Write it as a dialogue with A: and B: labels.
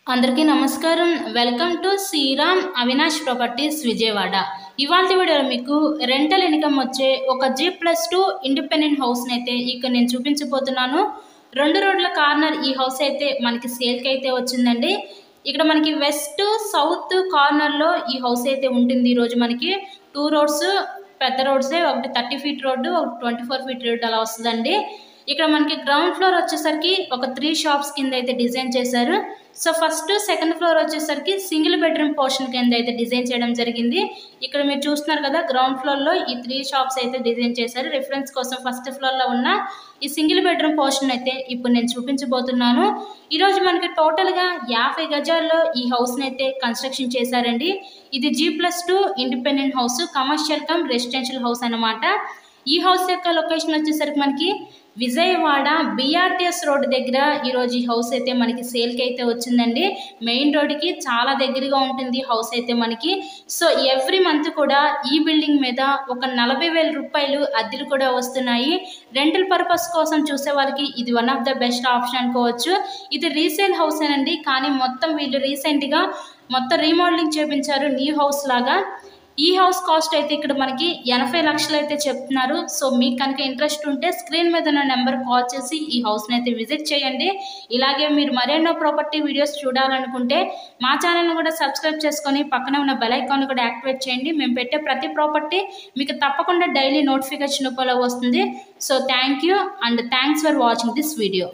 A: అందరికీ నమస్కారం. Welcome to Sriram Avinash properties Vijayawada. ఇవాళ వీడియోలో మీకు రెంటల్ ఇన్కమ్ వచ్చే ఒక G+2 ఇండిపెండెంట్ హౌస్ని అయితే ఇక్కడ నేను చూపించబోతున్నాను. 2 రోడ్ల కార్నర్ ఈ హౌస్ అయితే మనకి సేల్కి అయితే వచ్చిందండి. ఇక్కడ మనకి వెస్ట్ సౌత్ కార్నర్లో ఈ హౌస్ అయితే ఉంటుంది. ఈరోజు మనకి 2 రోడ్స్ పెద్ద రోడ్సే, ఒకటి 30 ఫీట్ రోడ్డు, ఒకటి 24 ఫీట్ రోడ్డు అలా వస్తుందండి. ఇక్కడ మనకి గ్రౌండ్ ఫ్లోర్ వచ్చేసరికి ఒక 3 షాప్స్ కింద అయితే డిజైన్ చేశారు. సో ఫస్ట్ సెకండ్ ఫ్లోర్ వచ్చేసరికి సింగిల్ బెడ్రూమ్ పోర్షన్ కింద అయితే డిజైన్ చేయడం జరిగింది. ఇక్కడ మీరు చూస్తున్నారు కదా, గ్రౌండ్ ఫ్లోర్లో ఈ 3 షాప్స్ అయితే డిజైన్ చేశారు. రిఫరెన్స్ కోసం ఫస్ట్ ఫ్లోర్లో ఉన్న ఈ సింగిల్ బెడ్రూమ్ పోర్షన్ అయితే ఇప్పుడు నేను చూపించబోతున్నాను. ఈరోజు మనకి టోటల్గా 50 గజాల్లో ఈ హౌస్ని అయితే కన్స్ట్రక్షన్ చేశారండి. ఇది G+2 independent house, commercial come residential house అన్నమాట. ఈ హౌస్ యొక్క లొకేషన్ వచ్చేసరికి మనకి విజయవాడ BRTS రోడ్ దగ్గర ఈరోజు ఈ హౌస్ అయితే మనకి సేల్కి అయితే వచ్చిందండి. మెయిన్ రోడ్డుకి చాలా దగ్గరగా ఉంటుంది హౌస్ అయితే మనకి. సో ఎవ్రీ మంత్ కూడా ఈ బిల్డింగ్ మీద ఒక 40,000 రూపాయలు అద్దెలు కూడా వస్తున్నాయి. రెంటల్ పర్పస్ కోసం చూసే వాళ్ళకి ఇది one of the best option అనుకోవచ్చు. ఇది రీసేల్ హౌస్ అండి, కానీ మొత్తం వీళ్ళు రీసెంట్గా మొత్తం రీమోడలింగ్ చేపించారు, న్యూ హౌస్ లాగా. ఈ హౌస్ కాస్ట్ అయితే ఇక్కడ మనకి 80 లక్షలు అయితే చెప్తున్నారు. సో మీకు కనుక ఇంట్రెస్ట్ ఉంటే స్క్రీన్ మీద ఉన్న నెంబర్ కాల్ చేసి ఈ హౌస్ని అయితే విజిట్ చేయండి. ఇలాగే మీరు మరెన్నో ప్రాపర్టీ వీడియోస్ చూడాలనుకుంటే మా ఛానల్ని కూడా సబ్స్క్రైబ్ చేసుకొని పక్కనే ఉన్న బెల్ ఐకాన్ని కూడా యాక్టివేట్ చేయండి. మేము పెట్టే ప్రతి ప్రాపర్టీ మీకు తప్పకుండా డైలీ నోటిఫికేషన్ రూపంలో వస్తుంది. So thank you and thanks for watching this video.